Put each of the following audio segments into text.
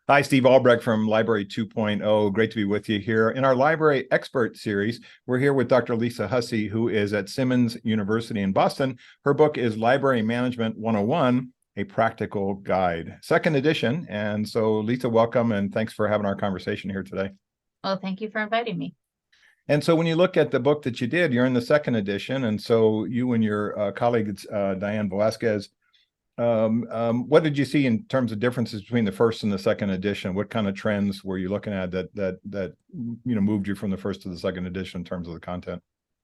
Hi, Steve Albrecht from Library 2.0. Great to be with you here. In our Library Expert series, we're here with Dr. Lisa Hussey, who is at Simmons University in Boston. Her book is Library Management 101, A Practical Guide, second edition. And so, Lisa, welcome, and thanks for having our conversation here today. Well, thank you for inviting me. And so when you look at the book that you did, you're in the second edition. And so you and your colleague, Diane Velasquez, what did you see in terms of differences between the first and the second edition? What kind of trends were you looking at that moved you from the first to the second edition in terms of the content?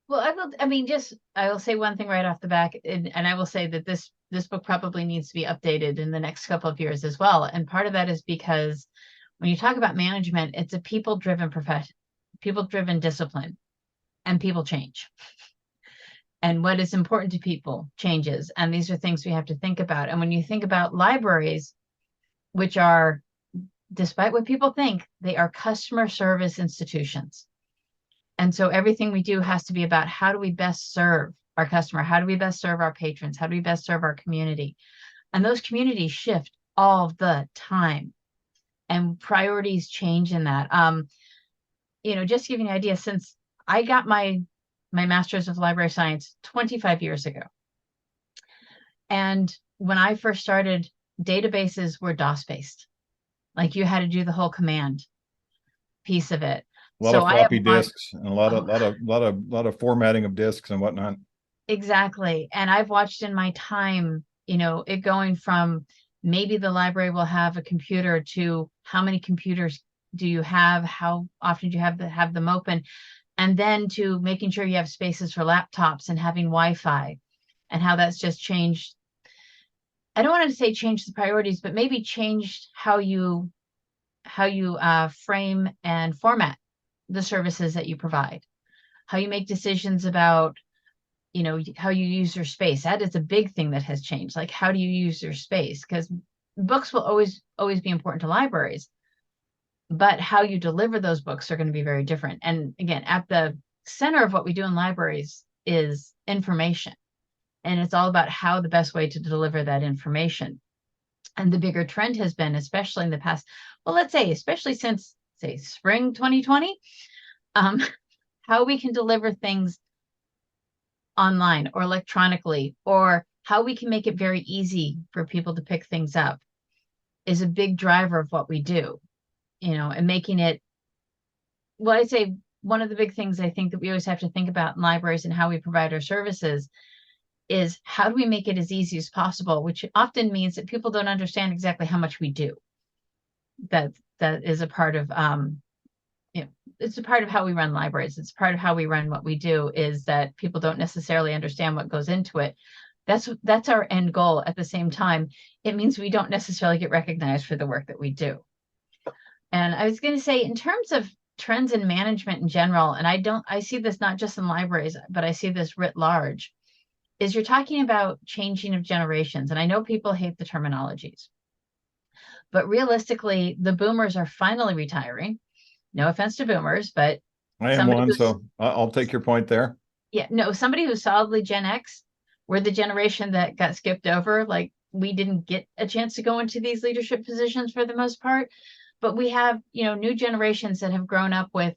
Well, I will say one thing right off the back, and I will say that this book probably needs to be updated in the next couple of years as well. And part of that is because when you talk about management, it's a people-driven profession, people-driven discipline, and people change. And what is important to people changes. And these are things we have to think about. And when you think about libraries, which are, despite what people think, they are customer service institutions. And so everything we do has to be about how do we best serve our customer? How do we best serve our patrons? How do we best serve our community? And those communities shift all the time. And priorities change in that. Just to give you an idea, since I got my master's of library science 25 years ago. And when I first started, databases were DOS-based. Like you had to do the whole command piece of it. A lot of floppy disks and a lot of formatting of disks and whatnot. Exactly. And I've watched in my time, it going from maybe the library will have a computer to how many computers do you have? How often do you have them open? And then to making sure you have spaces for laptops and having Wi-Fi, and how that's just changed. I don't want to say change the priorities, but maybe changed how you frame and format the services that you provide, how you make decisions about, how you use your space. That is a big thing that has changed. Like, how do you use your space? Because books will always be important to libraries, but how you deliver those books are going to be very different. And again, at the center of what we do in libraries is information. And it's all about how the best way to deliver that information. And the bigger trend has been, especially in the past, well, let's say, especially since, say, spring 2020, how we can deliver things online or electronically, or how we can make it very easy for people to pick things up is a big driver of what we do. And making it, well, I'd say one of the big things I think that we always have to think about in libraries and how we provide our services is how do we make it as easy as possible, which often means that people don't understand exactly how much we do. That is a part of, it's a part of how we run libraries. It's part of how we run what we do, is that people don't necessarily understand what goes into it. That's our end goal. At the same time, it means we don't necessarily get recognized for the work that we do. And I was going to say, in terms of trends in management in general, and I see this not just in libraries, but I see this writ large, is you're talking about changing of generations. And I know people hate the terminologies, but realistically, the boomers are finally retiring. No offense to boomers, but I am one, so I'll take your point there. Yeah, no, somebody who's solidly Gen X, we're the generation that got skipped over. Like, we didn't get a chance to go into these leadership positions for the most part. But we have, new generations that have grown up with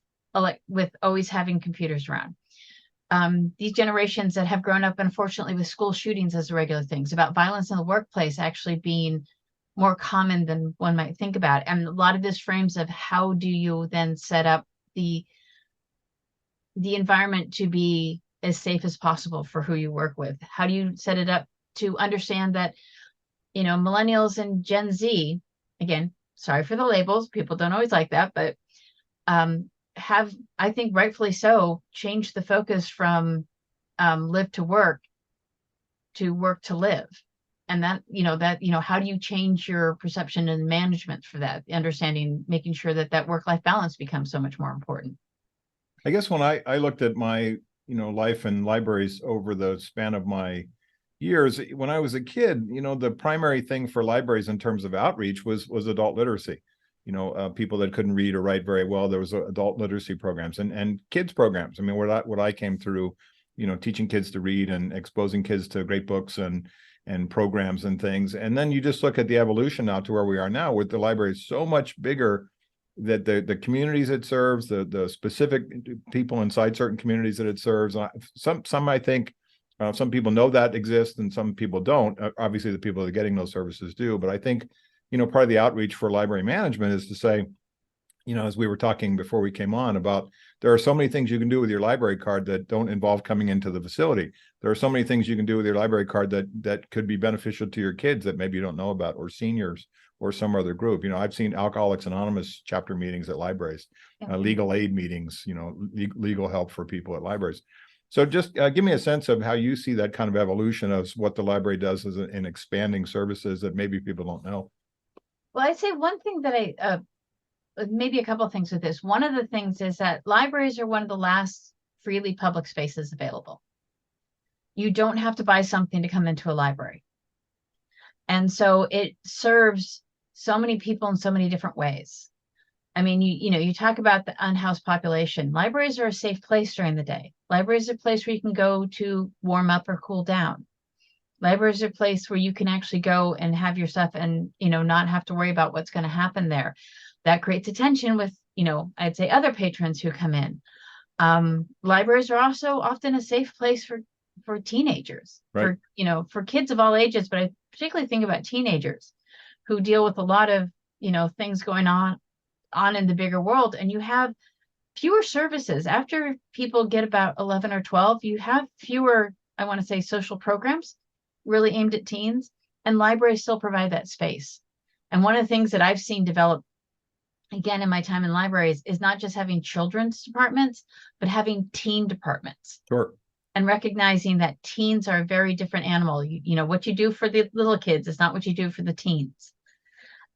always having computers around. These generations that have grown up, unfortunately, with school shootings as regular things, about violence in the workplace actually being more common than one might think about. And a lot of this frames of how do you then set up the environment to be as safe as possible for who you work with? How do you set it up to understand that, millennials and Gen Z, again, sorry for the labels, people don't always like that, but have, I think rightfully so, changed the focus from live to work to live. And that, how do you change your perception and management for that? Understanding, making sure that work-life balance becomes so much more important. I guess when I looked at my, life in libraries over the span of my years, when I was a kid, the primary thing for libraries in terms of outreach was adult literacy. People that couldn't read or write very well, there was adult literacy programs and kids programs. I mean, what I came through, teaching kids to read and exposing kids to great books and and programs and things. And then you just look at the evolution now to where we are now, with the library so much bigger, that the communities it serves, the specific people inside certain communities that it serves. Some I think some people know that exists and some people don't. Obviously, the people that are getting those services do. But I think, part of the outreach for library management is to say, as we were talking before we came on about, there are so many things you can do with your library card that don't involve coming into the facility. There are so many things you can do with your library card that could be beneficial to your kids that maybe you don't know about, or seniors, or some other group. I've seen Alcoholics Anonymous chapter meetings at libraries, legal aid meetings, legal help for people at libraries. So just give me a sense of how you see that kind of evolution of what the library does in expanding services that maybe people don't know. Well, I'd say one thing that maybe a couple of things with this. One of the things is that libraries are one of the last freely public spaces available. You don't have to buy something to come into a library. And so it serves so many people in so many different ways. I mean, you talk about the unhoused population. Libraries are a safe place during the day. Libraries are a place where you can go to warm up or cool down. Libraries are a place where you can actually go and have your stuff and, not have to worry about what's going to happen there. That creates attention with, I'd say other patrons who come in. Libraries are also often a safe place for teenagers, right. for kids of all ages, but I particularly think about teenagers who deal with a lot of, things going on in the bigger world. And you have fewer services. After people get about 11 or 12, you have fewer, I want to say, social programs really aimed at teens, and libraries still provide that space. And one of the things that I've seen develop, again, in my time in libraries, is not just having children's departments, but having teen departments. Sure. And recognizing that teens are a very different animal. What you do for the little kids is not what you do for the teens.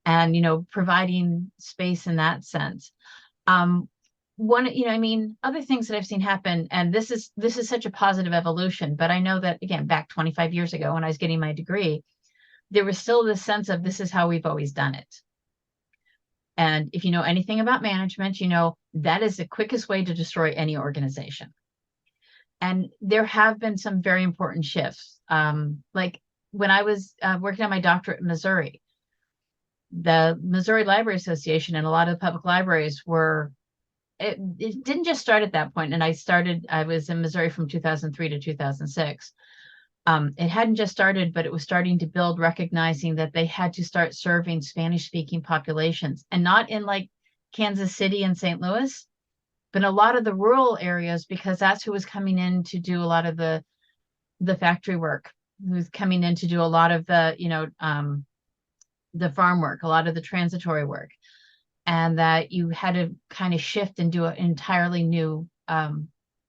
And, providing space in that sense. Other things that I've seen happen, and this is such a positive evolution, but I know that, again, back 25 years ago when I was getting my degree, there was still this sense of this is how we've always done it. And if you know anything about management, that is the quickest way to destroy any organization. And there have been some very important shifts. Like when I was working on my doctorate in Missouri, the Missouri Library Association and a lot of the public libraries it didn't just start at that point. And I was in Missouri from 2003 to 2006. It hadn't just started, but it was starting to build, recognizing that they had to start serving Spanish-speaking populations, and not in like Kansas City and St. Louis, but in a lot of the rural areas, because that's who was coming in to do a lot of the factory work, who's coming in to do a lot of the, the farm work, a lot of the transitory work, and that you had to kind of shift and do an entirely new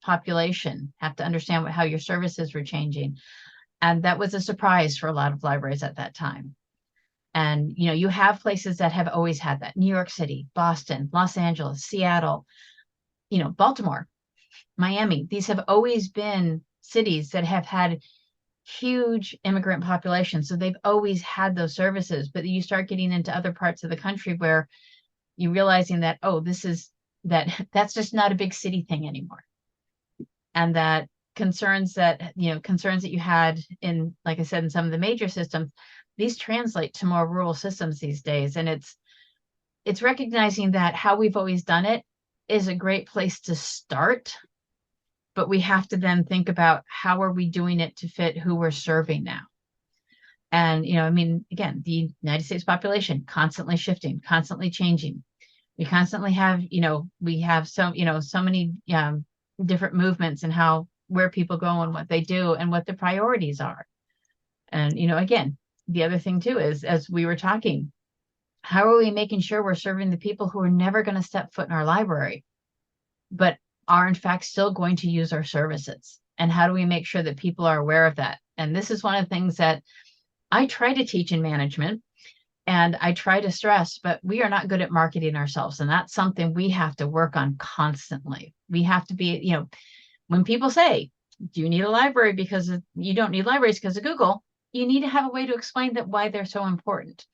population, have to understand how your services were changing. And that was a surprise for a lot of libraries at that time. And, you have places that have always had that. New York City, Boston, Los Angeles, Seattle, Baltimore, Miami. These have always been cities that have had huge immigrant populations. So they've always had those services. But you start getting into other parts of the country where you're realizing that, that's just not a big city thing anymore. And that concerns that you had in, like I said, in some of the major systems, these translate to more rural systems these days. And it's recognizing that how we've always done it is a great place to start, but we have to then think about how are we doing it to fit who we're serving now. And, again, the United States population constantly shifting, constantly changing. We constantly have, we have so many different movements and where people go and what they do and what the priorities are. And, again, the other thing too is, as we were talking, how are we making sure we're serving the people who are never going to step foot in our library, but are in fact still going to use our services? And how do we make sure that people are aware of that? And this is one of the things that I try to teach in management, and I try to stress, but we are not good at marketing ourselves. And that's something we have to work on constantly. We have to be, when people say, do you need a library because you don't need libraries because of Google, you need to have a way to explain that why they're so important.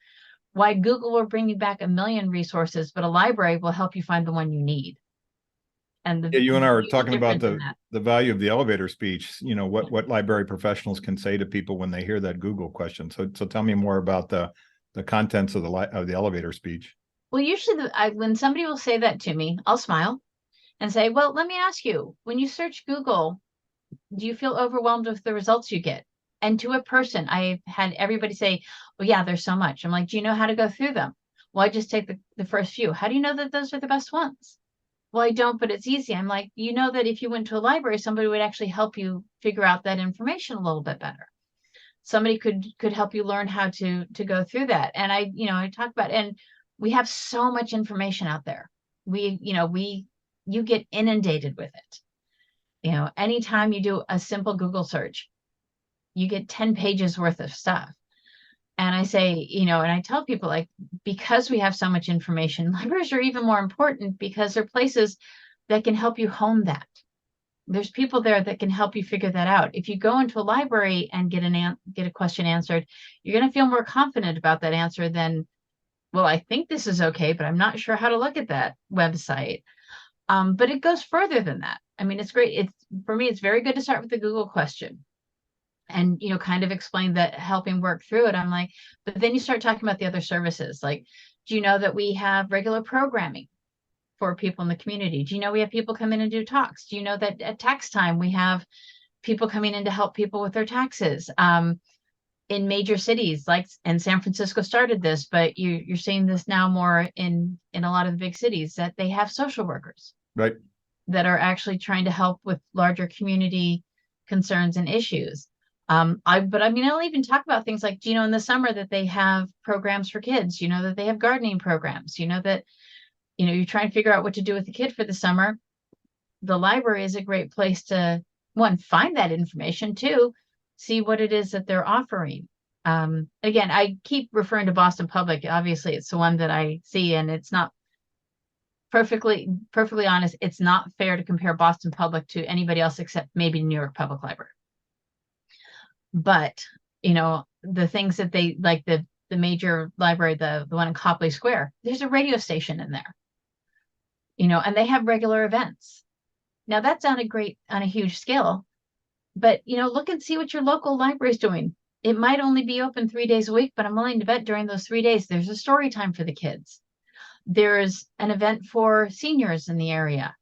Why Google will bring you back 1 million resources, but a library will help you find the one you need. And the Yeah, you and I were huge talking about difference in that. the value of the elevator speech, what library professionals can say to people when they hear that Google question. So tell me more about the contents of the elevator speech. Well, usually when somebody will say that to me, I'll smile and say, well, let me ask you, when you search Google, do you feel overwhelmed with the results you get? And to a person, I had everybody say, well, yeah, there's so much. I'm like, do you know how to go through them? Well, I just take the first few. How do you know that those are the best ones? Well, I don't, but it's easy. I'm like, you know that if you went to a library, somebody would actually help you figure out that information a little bit better. Somebody could help you learn how to go through that. And I talk about, and we have so much information out there. You get inundated with it. Anytime you do a simple Google search, you get 10 pages worth of stuff. And I say, and I tell people, like, because we have so much information, libraries are even more important because they're places that can help you hone that. There's people there that can help you figure that out. If you go into a library and get a question answered, you're going to feel more confident about that answer than, well, I think this is okay, but I'm not sure how to look at that website. But it goes further than that. I mean, it's great. For me, it's very good to start with the Google question and, kind of explain that, helping work through it. I'm like, but then you start talking about the other services. Like, do you know that we have regular programming for people in the community? Do you know we have people come in and do talks? Do you know that at tax time, we have people coming in to help people with their taxes? In major cities, like, and San Francisco started this, but you're seeing this now more in a lot of the big cities, that they have social workers Right. that are actually trying to help with larger community concerns and issues. I'll even talk about things like, in the summer that they have programs for kids, that they have gardening programs, that, you're trying to figure out what to do with the kid for the summer. The library is a great place to, one, find that information, two, see what it is that they're offering. Again, I keep referring to Boston Public. Obviously, it's the one that I see, and it's not perfectly honest. It's not fair to compare Boston Public to anybody else except maybe New York Public Library. But, the things that they like, the major library, the one in Copley Square, there's a radio station in there, and they have regular events. Now that's on a huge scale, but, look and see what your local library is doing. It might only be open 3 days a week, but I'm willing to bet during those 3 days, there's a story time for the kids. There's an event for seniors in the area.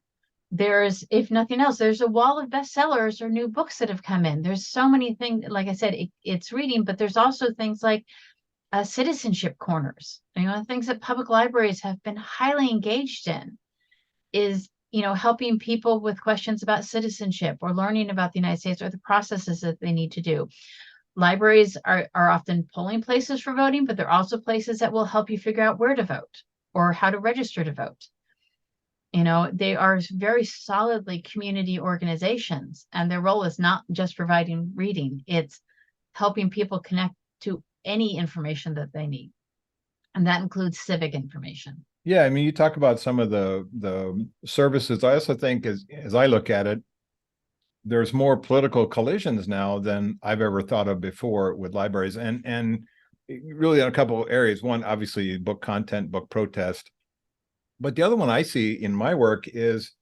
There's, if nothing else, there's a wall of bestsellers or new books that have come in. There's so many things. Like I said, it's reading, but there's also things like citizenship corners. Things that public libraries have been highly engaged in is, helping people with questions about citizenship or learning about the United States or the processes that they need to do. Libraries are often polling places for voting, but they're also places that will help you figure out where to vote or how to register to vote. They are very solidly community organizations, and their role is not just providing reading. It's helping people connect to any information that they need. And that includes civic information. Yeah, I mean, you talk about some of the services. I also think, as I look at it, there's more political collisions now than I've ever thought of before with libraries, and really in a couple of areas. One, obviously, book content, book protest. But the other one I see in my work is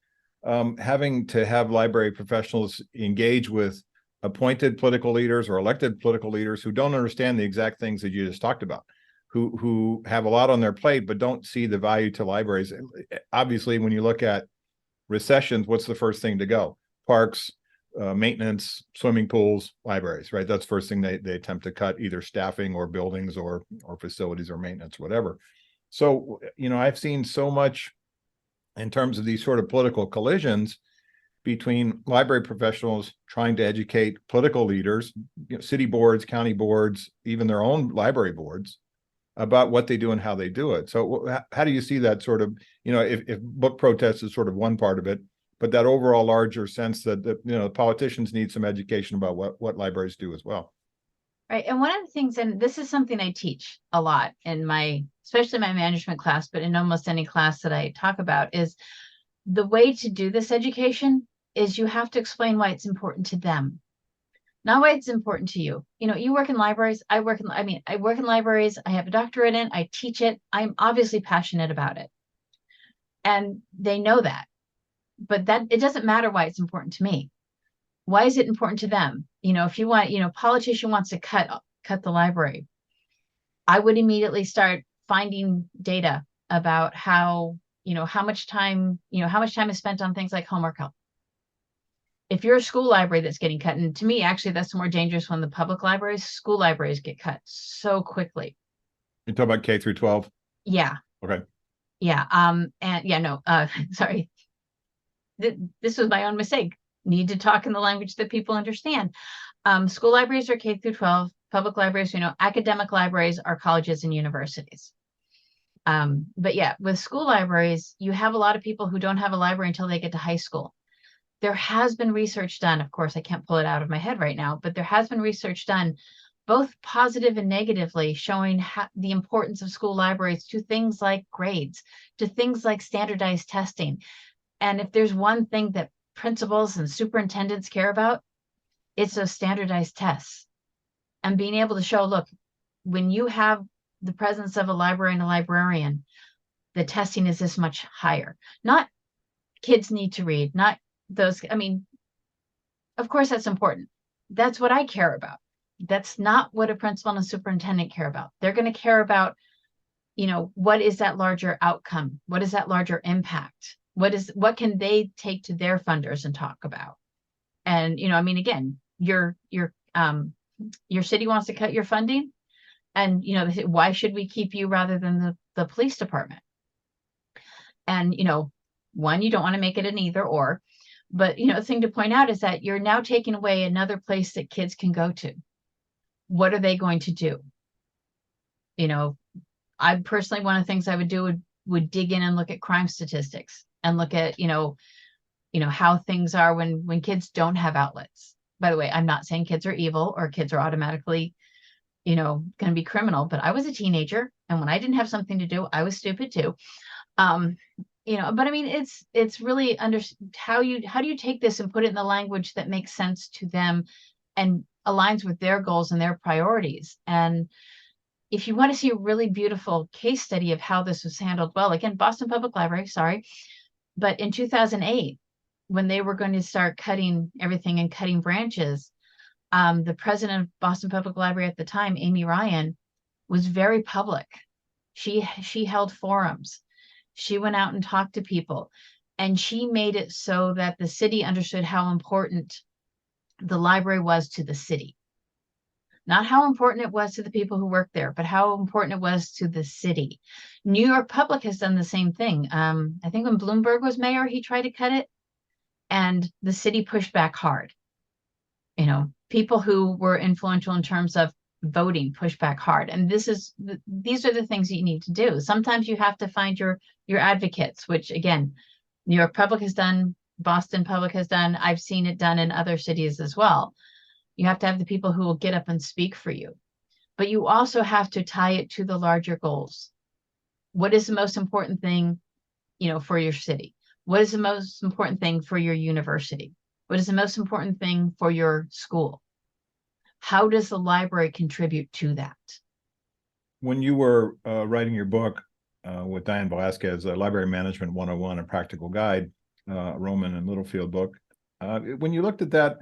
having to have library professionals engage with appointed political leaders or elected political leaders who don't understand the exact things that you just talked about, who have a lot on their plate but don't see the value to libraries. Obviously, when you look at recessions, what's the first thing to go? Parks, maintenance, swimming pools, libraries, right? That's the first thing they attempt to cut, either staffing or buildings or facilities or maintenance, whatever. So, I've seen so much in terms of these sort of political collisions between library professionals trying to educate political leaders, city boards, county boards, even their own library boards, about what they do and how they do it. So how do you see that sort of, if book protest is sort of one part of it, but that overall larger sense that, the politicians need some education about what libraries do as well? Right. And one of the things, and this is something I teach a lot in especially my management class, but in almost any class that I talk about, is the way to do this education is you have to explain why it's important to them, not why it's important to you. You work in libraries. I work in libraries. I have a doctorate in it. I teach it. I'm obviously passionate about it. And they know that. but that it doesn't matter why it's important to me. Why is it important to them? If you want, politician wants to cut the library, I would immediately start finding data about how much time, how much time is spent on things like homework help. If you're a school library that's getting cut, and to me, actually, that's more dangerous when the public libraries, school libraries get cut so quickly. You talk about K through 12? Yeah. Okay. Yeah. And yeah, no, sorry. This was my own mistake. Need to talk in the language that people understand. School libraries are K through 12. Public libraries, academic libraries are colleges and universities. But yeah, with school libraries, you have a lot of people who don't have a library until they get to high school. There has been research done. Of course, I can't pull it out of my head right now, but there has been research done, both positive and negatively, showing the importance of school libraries to things like grades, to things like standardized testing. And if there's one thing that principals and superintendents care about, it's those standardized tests. And being able to show, look, when you have the presence of a library and a librarian, the testing is this much higher. Not kids need to read, not those, of course that's important. That's what I care about. That's not what a principal and a superintendent care about. They're going to care about, what is that larger outcome? What is that larger impact? What can they take to their funders and talk about? And, again, your city wants to cut your funding, and, why should we keep you rather than the police department? And, one, you don't want to make it an either or, but, the thing to point out is that you're now taking away another place that kids can go to. What are they going to do? I personally, one of the things I would do would dig in and look at crime statistics and look at, how things are when kids don't have outlets. By the way, I'm not saying kids are evil or kids are automatically, going to be criminal, but I was a teenager, and when I didn't have something to do, I was stupid too. But it's really how do you take this and put it in the language that makes sense to them and aligns with their goals and their priorities. And if you want to see a really beautiful case study of how this was handled, well, again, Boston Public Library, sorry, but in 2008, when they were going to start cutting everything and cutting branches, the president of Boston Public Library at the time, Amy Ryan, was very public. She held forums. She went out and talked to people, and she made it so that the city understood how important the library was to the city. Not how important it was to the people who worked there, but how important it was to the city. New York Public has done the same thing. I think when Bloomberg was mayor, he tried to cut it, and the city pushed back hard. People who were influential in terms of voting pushed back hard. And these are the things that you need to do. Sometimes you have to find your advocates, which again, New York Public has done, Boston Public has done. I've seen it done in other cities as well. You have to have the people who will get up and speak for you, but you also have to tie it to the larger goals. What is the most important thing, for your city? What is the most important thing for your university? What is the most important thing for your school? How does the library contribute to that? When you were writing your book with Diane Velasquez, Library Management 101, A Practical Guide, Rowman and Littlefield book, when you looked at that,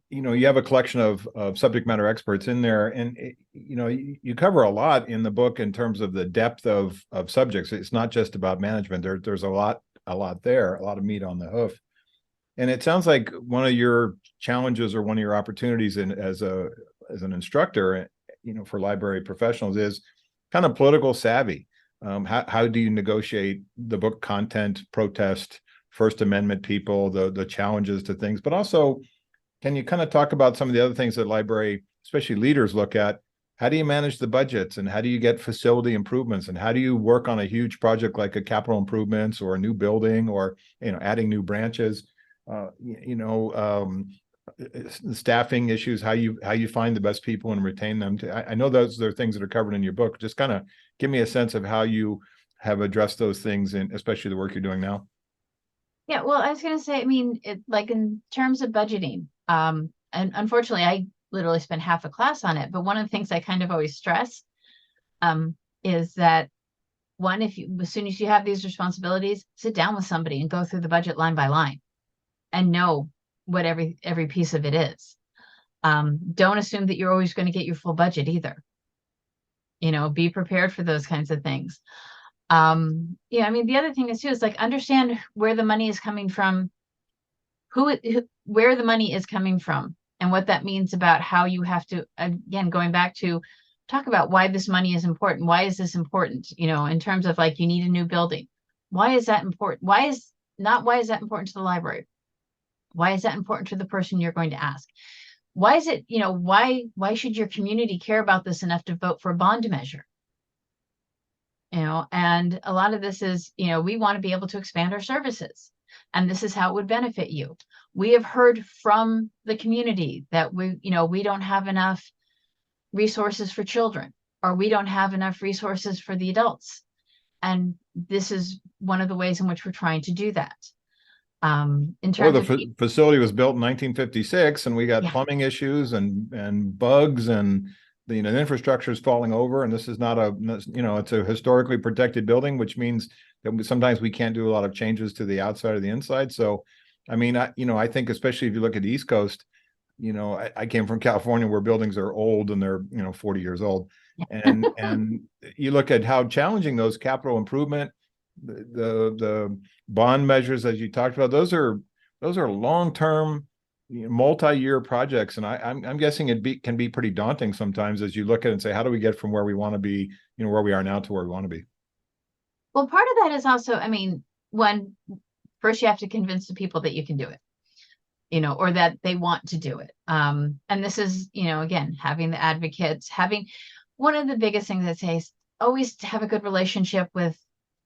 you have a collection of subject matter experts in there, and you cover a lot in the book in terms of the depth of subjects. It's not just about management. There's a lot there, a lot of meat on the hoof. And it sounds like one of your challenges or one of your opportunities as an instructor, for library professionals is kind of political savvy. How do you negotiate the book content, protest, First Amendment people, the challenges to things, but also can you kind of talk about some of the other things that library, especially leaders, look at? How do you manage the budgets, and how do you get facility improvements, and how do you work on a huge project like a capital improvements or a new building or adding new branches? Staffing issues, how you find the best people and retain them. I know those are things that are covered in your book. Just kind of give me a sense of how you have addressed those things, and especially the work you're doing now. Yeah, well, I was going to say, like in terms of budgeting, and unfortunately, I literally spent half a class on it. But one of the things I kind of always stress is that one, as soon as you have these responsibilities, sit down with somebody and go through the budget line by line and know what every piece of it is. Don't assume that you're always going to get your full budget either. Be prepared for those kinds of things. I mean, the other thing is too, is like, understand where the money is coming from, where the money is coming from, and what that means about how you have to, again, going back to talk about why this money is important. Why is this important? In terms of like, you need a new building. Why is that important? Why is that important to the library? Why is that important to the person you're going to ask? Why is it, why should your community care about this enough to vote for a bond measure? And a lot of this is, we want to be able to expand our services, and this is how it would benefit you. We have heard from the community that we don't have enough resources for children, or we don't have enough resources for the adults. And this is one of the ways in which we're trying to do that. In terms of facility was built in 1956, and we got plumbing issues and bugs, and the infrastructure is falling over. And this is not it's a historically protected building, which means that sometimes we can't do a lot of changes to the outside or the inside. So, I mean, I think especially if you look at the East Coast, I came from California, where buildings are old and they're 40 years old, and you look at how challenging those capital improvement, the bond measures, as you talked about, those are long-term, multi-year projects, and I'm guessing can be pretty daunting sometimes as you look at it and say, how do we get from where we want to be, where we are now, to where we want to be? Well, part of that is also, I mean, first you have to convince the people that you can do it, or that they want to do it. And this is, again, having the advocates, having one of the biggest things I'd say is always to have a good relationship with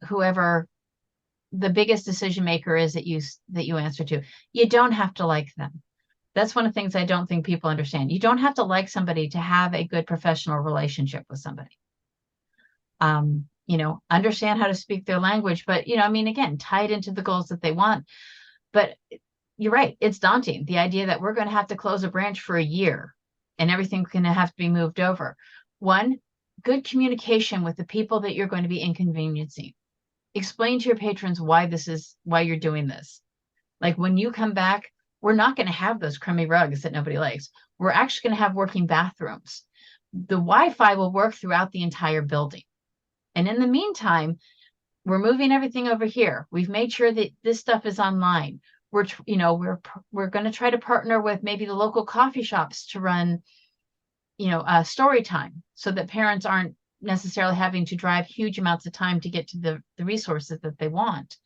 whoever the biggest decision maker is that you answer to. You don't have to like them. That's one of the things I don't think people understand. You don't have to like somebody to have a good professional relationship with somebody. Understand how to speak their language, but, I mean, again, tie it into the goals that they want. But you're right. It's daunting. The idea that we're going to have to close a branch for a year and everything's going to have to be moved over. One, good communication with the people that you're going to be inconveniencing. Explain to your patrons why you're doing this. Like, when you come back, we're not going to have those crummy rugs that nobody likes. We're actually going to have working bathrooms. The Wi-Fi will work throughout the entire building. And in the meantime, we're moving everything over here. We've made sure that this stuff is online. We're going to try to partner with maybe the local coffee shops to run, story time, so that parents aren't necessarily having to drive huge amounts of time to get to the resources that they want.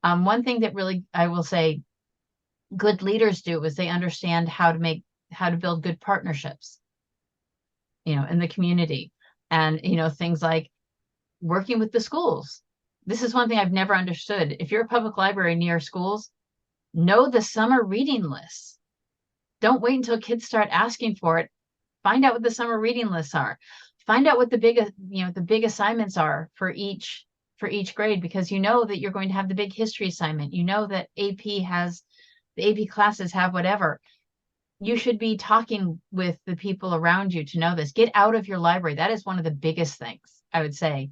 One thing that really, I will say, good leaders do is they understand how to build good partnerships, in the community. And, things like working with the schools. This is one thing I've never understood. If you're a public library near schools, know the summer reading lists. Don't wait until kids start asking for it. Find out what the summer reading lists are. Find out what the big assignments are for each grade, because that you're going to have the big history assignment. That the AP classes have whatever. You should be talking with the people around you to know this. Get out of your library. That is one of the biggest things I would say.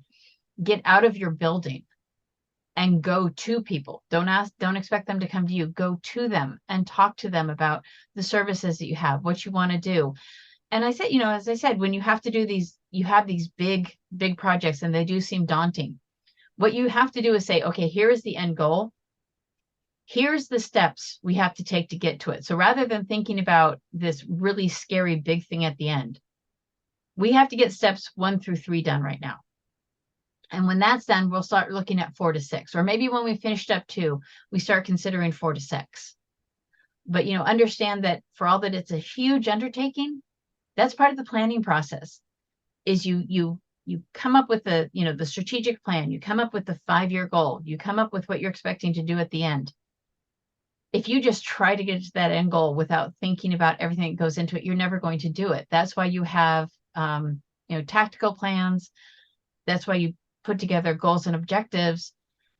Get out of your building and go to people. Don't expect them to come to you. Go to them and talk to them about the services that you have, what you want to do. And I said, as I said, when you have to do you have these big projects and they do seem daunting. What you have to do is say, okay, here is the end goal. Here's the steps we have to take to get to it. So rather than thinking about this really scary big thing at the end, we have to get steps 1 through 3 done right now. And when that's done, we'll start looking at 4 to 6, or maybe when we finish step 2, we start considering 4 to 6. But, understand that for all that it's a huge undertaking, that's part of the planning process. Is you come up with the strategic plan, you come up with the 5-year goal, you come up with what you're expecting to do at the end. If you just try to get to that end goal without thinking about everything that goes into it, you're never going to do it. That's why you have, tactical plans. That's why you put together goals and objectives,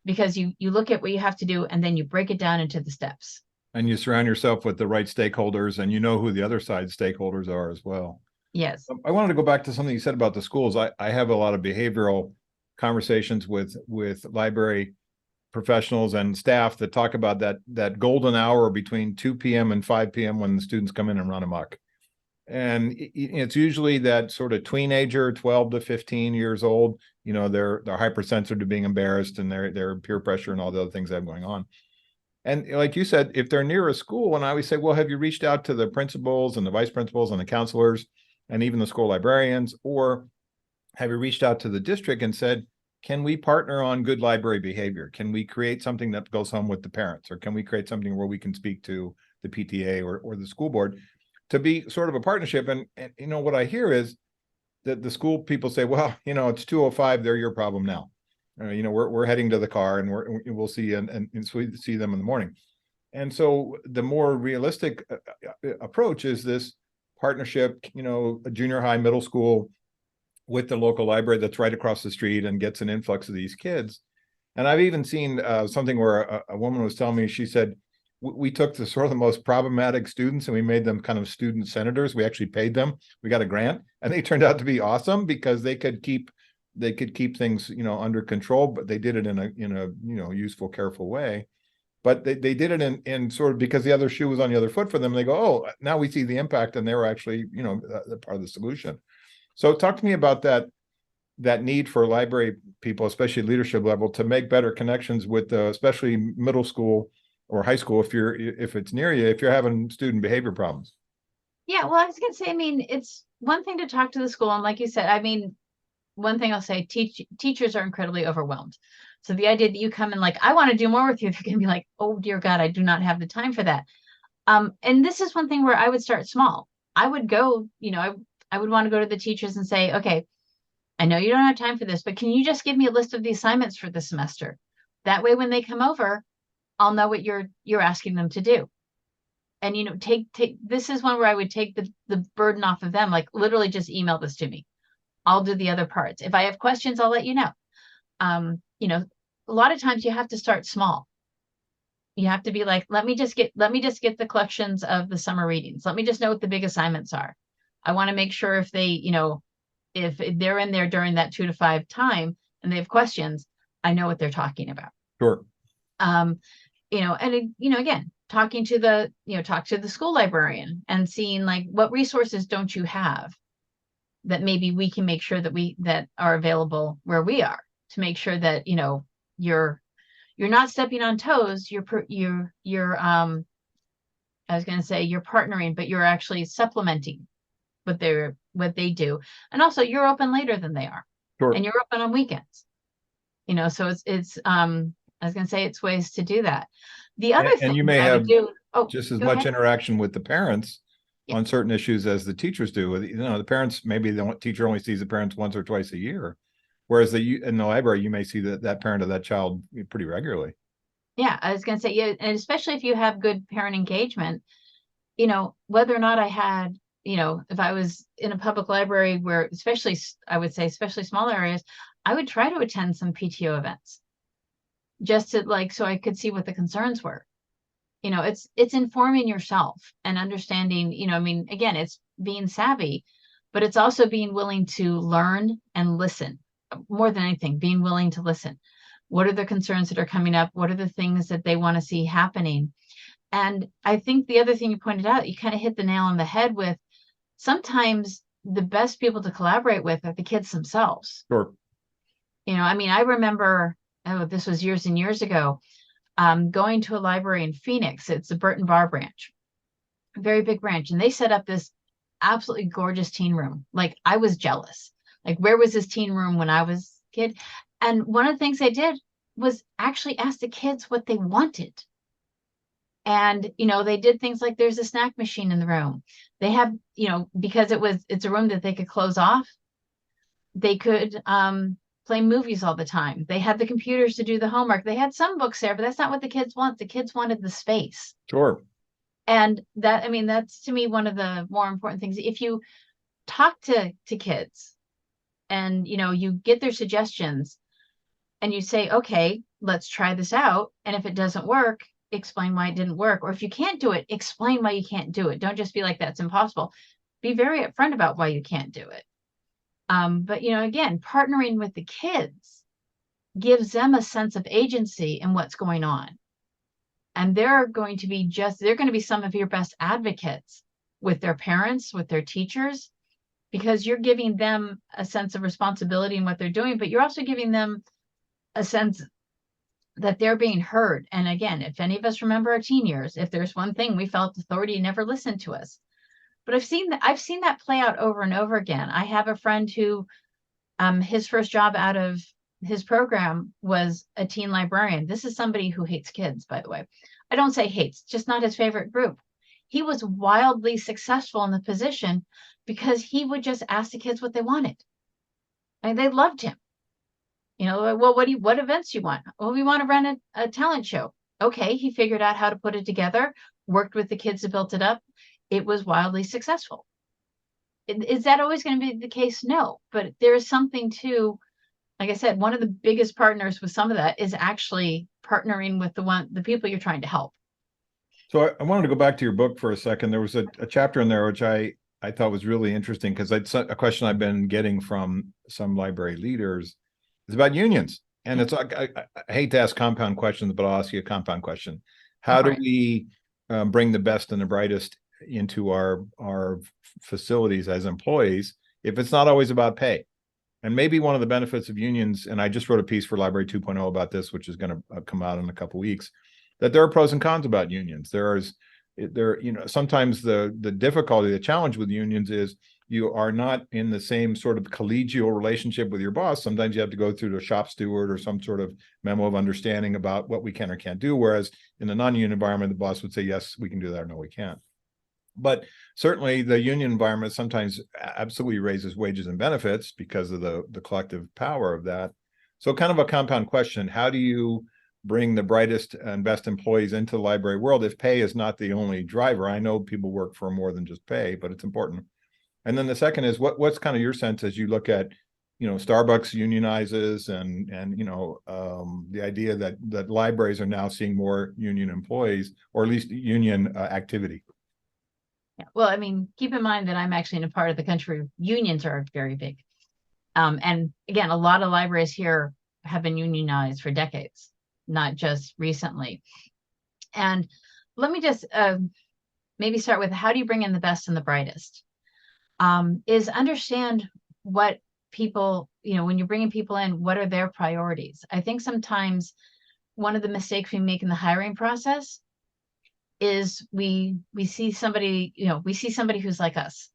because you look at what you have to do and then you break it down into the steps. And you surround yourself with the right stakeholders, and who the other side stakeholders are as well. Yes. I wanted to go back to something you said about the schools. I have a lot of behavioral conversations with library professionals and staff that talk about that golden hour between 2 p.m. and 5 p.m. when the students come in and run amok. And it's usually that sort of teenager, 12 to 15 years old. They're hypersensitive to being embarrassed, and they're peer pressure and all the other things that have going on. And like you said, if they're near a school, and I always say, well, have you reached out to the principals and the vice principals and the counselors and even the school librarians, or have you reached out to the district and said, can we partner on good library behavior? Can we create something that goes home with the parents, or can we create something where we can speak to the PTA or the school board to be sort of a partnership? And what I hear is that the school people say, well, it's 2:05, they're your problem now. We're heading to the car, and we'll see and see them in the morning. And so the more realistic approach is this partnership, a junior high, middle school with the local library that's right across the street and gets an influx of these kids. And I've even seen something where a woman was telling me, she said, we took the sort of the most problematic students and we made them kind of student senators. We actually paid them. We got a grant, and they turned out to be awesome because they could keep things, under control, but they did it in a useful, careful way. But they did it in sort of because the other shoe was on the other foot for them. They go, oh, now we see the impact, and they were actually, the part of the solution. So talk to me about that need for library people, especially leadership level, to make better connections with especially middle school or high school if it's near you, if you're having student behavior problems. Yeah, well, I was gonna say, it's one thing to talk to the school, and like you said, one thing I'll say, teachers are incredibly overwhelmed. So the idea that you come in like, I want to do more with you, they're gonna be like, oh dear God, I do not have the time for that. And this is one thing where I would start small. I would go, I would want to go to the teachers and say, okay, I know you don't have time for this, but can you just give me a list of the assignments for the semester? That way, when they come over, I'll know what you're asking them to do. And take this is one where I would take the burden off of them, like literally just email this to me. I'll do the other parts. If I have questions, I'll let you know. A lot of times you have to start small. You have to be like, let me just get the collections of the summer readings. Let me just know what the big assignments are. I want to make sure if they, if they're in there during that 2 to 5 time and they have questions, I know what they're talking about. Sure. Again, talking to talk to the school librarian and seeing like, what resources don't you have that maybe we can make sure that are available where we are, to make sure that, you're not stepping on toes. I was going to say you're partnering, but you're actually supplementing what they do. And also you're open later than they are. Sure. And you're open on weekends. So it's I was going to say it's ways to do that. The other thing, and you may have just as much ahead. interaction with the parents Yeah. on certain issues as the teachers do. The parents, maybe the teacher only sees the parents once or twice a year, whereas in the library you may see that parent of that child pretty regularly. Yeah, I was going to say, yeah, and especially if you have good parent engagement, whether or not I had, if I was in a public library where, especially small areas, I would try to attend some PTO events just to so I could see what the concerns were. It's informing yourself and understanding, again, it's being savvy, but it's also being willing to learn and listen. More than anything, being willing to listen. What are the concerns that are coming up? What are the things that they want to see happening? And I think the other thing you pointed out, you kind of hit the nail on the head with, sometimes the best people to collaborate with are the kids themselves. Sure. I remember, this was years and years ago, going to a library in Phoenix. It's the Burton Bar branch, a very big branch. And they set up this absolutely gorgeous teen room. Like, I was jealous. Like, where was this teen room when I was a kid? And one of the things they did was actually ask the kids what they wanted. And, they did things like, there's a snack machine in the room. They have, because it's a room that they could close off. They could play movies all the time. They had the computers to do the homework. They had some books there, but that's not what the kids want. The kids wanted the space. Sure. And that's to me one of the more important things. If you talk to kids and, you get their suggestions and you say, okay, let's try this out. And if it doesn't work, explain why it didn't work. Or if you can't do it, explain why you can't do it. Don't just be like, that's impossible. Be very upfront about why you can't do it. But, again, partnering with the kids gives them a sense of agency in what's going on. And they're going to be some of your best advocates with their parents, with their teachers, because you're giving them a sense of responsibility in what they're doing, but you're also giving them a sense that they're being heard. And again, if any of us remember our teen years, if there's one thing we felt, authority never listened to us. But I've seen that play out over and over again. I have a friend who his first job out of his program was a teen librarian. This is somebody who hates kids, by the way. I don't say hates, just not his favorite group. He was wildly successful in the position because he would just ask the kids what they wanted. And they loved him. Well, what events you want? Well, we want to run a talent show. Okay, he figured out how to put it together, worked with the kids that built it up. It was wildly successful. Is that always going to be the case? No, but there is something to, like I said, one of the biggest partners with some of that is actually partnering with the people you're trying to help. So I wanted to go back to your book for a second. There was a chapter in there which I thought was really interesting, because it's a question I've been getting from some library leaders. It's about unions. And it's like, I hate to ask compound questions, but I'll ask you a compound question. How do we bring the best and the brightest into our facilities as employees if it's not always about pay? And maybe one of the benefits of unions, and I just wrote a piece for Library 2.0 about this, which is going to come out in a couple of weeks, that there are pros and cons about unions. Sometimes the difficulty, the challenge with unions is you are not in the same sort of collegial relationship with your boss. Sometimes you have to go through the shop steward or some sort of memo of understanding about what we can or can't do. Whereas in the non-union environment, the boss would say, yes, we can do that, or no, we can't. But certainly the union environment sometimes absolutely raises wages and benefits because of the collective power of that. So kind of a compound question: how do you bring the brightest and best employees into the library world if pay is not the only driver? I know people work for more than just pay, but it's important. And then the second is, what's kind of your sense as you look at, Starbucks unionizes and the idea that libraries are now seeing more union employees, or at least union activity? Yeah. Well, I mean, keep in mind that I'm actually in a part of the country where unions are very big. And again, a lot of libraries here have been unionized for decades, not just recently. And let me just maybe start with, how do you bring in the best and the brightest? Is understand what people, when you're bringing people in, what are their priorities? I think sometimes one of the mistakes we make in the hiring process is we see somebody, who's like us,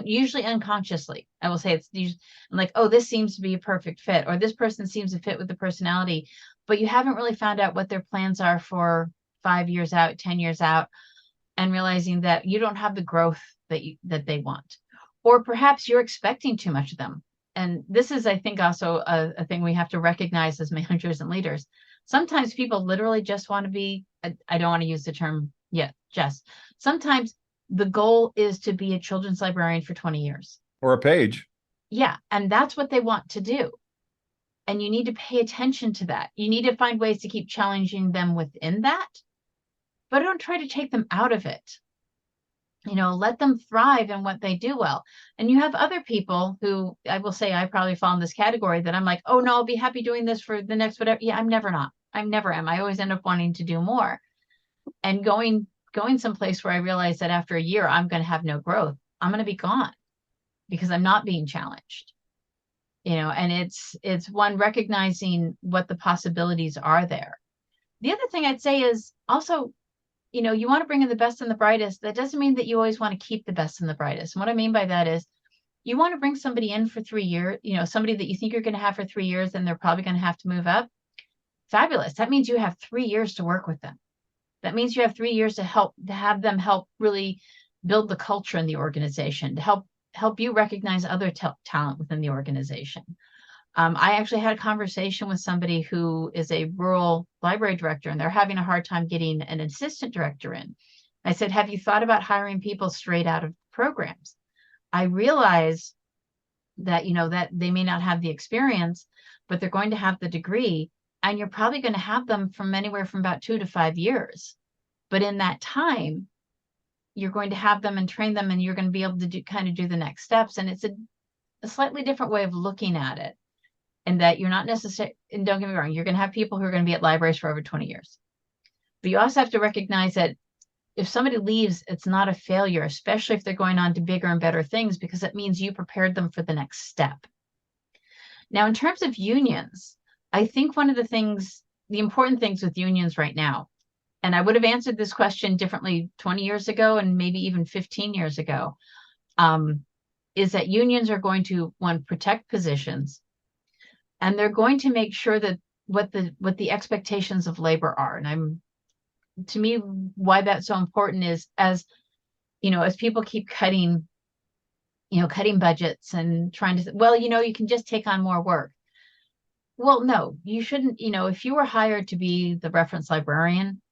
usually unconsciously. I will say it's usually, I'm like, oh, this seems to be a perfect fit, or this person seems to fit with the personality, but you haven't really found out what their plans are for 5 years out, 10 years out, and realizing that you don't have the growth that they want, or perhaps you're expecting too much of them. And this is, I think, also a thing we have to recognize as managers and leaders. Sometimes people literally just want to be, I don't want to use the term yet, just sometimes the goal is to be a children's librarian for 20 years. Or a page. Yeah. And that's what they want to do. And you need to pay attention to that. You need to find ways to keep challenging them within that, but don't try to take them out of it. Let them thrive in what they do well. And you have other people who, I will say, I probably fall in this category, that I'm like, oh no, I'll be happy doing this for the next whatever. Yeah, I'm never not. I never am. I always end up wanting to do more. And going someplace where I realize that after a year, I'm going to have no growth. I'm going to be gone because I'm not being challenged. And it's one, recognizing what the possibilities are there. The other thing I'd say is also, you want to bring in the best and the brightest. That doesn't mean that you always want to keep the best and the brightest. And what I mean by that is, you want to bring somebody in for 3 years, somebody that you think you're going to have for 3 years, and they're probably going to have to move up. Fabulous. That means you have 3 years to work with them. That means you have 3 years to have them help really build the culture in the organization, to help you recognize other talent within the organization. I actually had a conversation with somebody who is a rural library director, and they're having a hard time getting an assistant director in. I said, have you thought about hiring people straight out of programs? I realize that, that they may not have the experience, but they're going to have the degree, and you're probably going to have them from anywhere from about 2 to 5 years. But in that time, you're going to have them and train them, and you're going to be able to do the next steps. And it's a slightly different way of looking at it. and that you're not necessarily, and don't get me wrong, you're going to have people who are going to be at libraries for over 20 years. But you also have to recognize that if somebody leaves, it's not a failure, especially if they're going on to bigger and better things, because it means you prepared them for the next step. Now, in terms of unions, I think one of the important things with unions right now, and I would have answered this question differently 20 years ago and maybe even 15 years ago, is that unions are going to, one, protect positions, and they're going to make sure that what the expectations of labor are. And to me, why that's so important is, as you know, as people keep cutting budgets and trying to, well, you can just take on more work. Well, no, you shouldn't. If you were hired to be the reference librarian,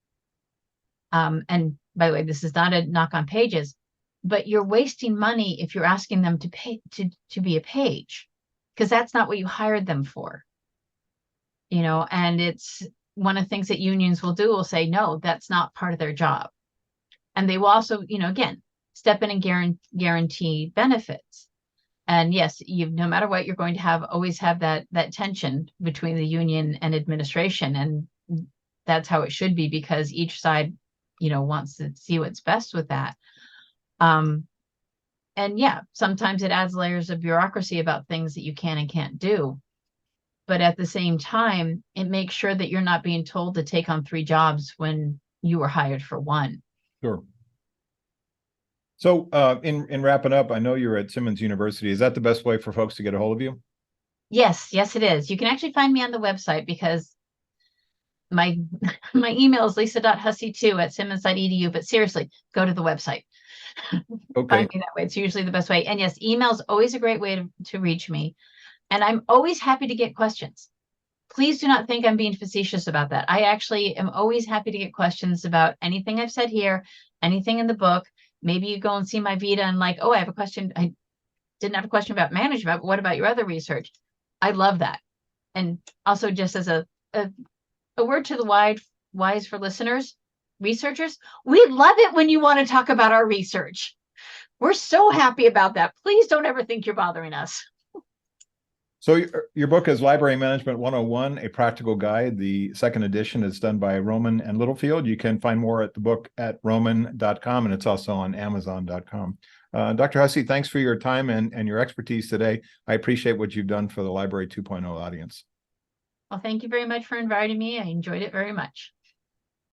and by the way, this is not a knock on pages, but you're wasting money if you're asking them to pay to be a page, because that's not what you hired them for. And it's one of the things that unions will say, no, that's not part of their job. And they will also, again, step in and guarantee benefits. And yes, no matter what, you're going to always have that tension between the union and administration. And that's how it should be, because each side, wants to see what's best with that. And yeah, sometimes it adds layers of bureaucracy about things that you can and can't do. But at the same time, it makes sure that you're not being told to take on 3 jobs when you were hired for 1. Sure. So in wrapping up, I know you're at Simmons University. Is that the best way for folks to get a hold of you? Yes, it is. You can actually find me on the website, because my email is lisa.hussey2@simmons.edu. But seriously, go to the website. Okay. Find me that way. It's usually the best way. And yes, email is always a great way to reach me. And I'm always happy to get questions. Please do not think I'm being facetious about that. I actually am always happy to get questions about anything I've said here, anything in the book. Maybe you go and see my Vita and like, oh, I have a question. I didn't have a question about management, but what about your other research? I love that. And also, just as a word to the wise for listeners, researchers, we love it when you want to talk about our research. We're so happy about that. Please don't ever think you're bothering us. So your book is Library Management 101, A Practical Guide. The second edition is done by Rowman and Littlefield. You can find more at the book at rowman.com, and it's also on amazon.com. Dr. Hussey, thanks for your time and your expertise today. I appreciate what you've done for the Library 2.0 audience. Well, thank you very much for inviting me. I enjoyed it very much.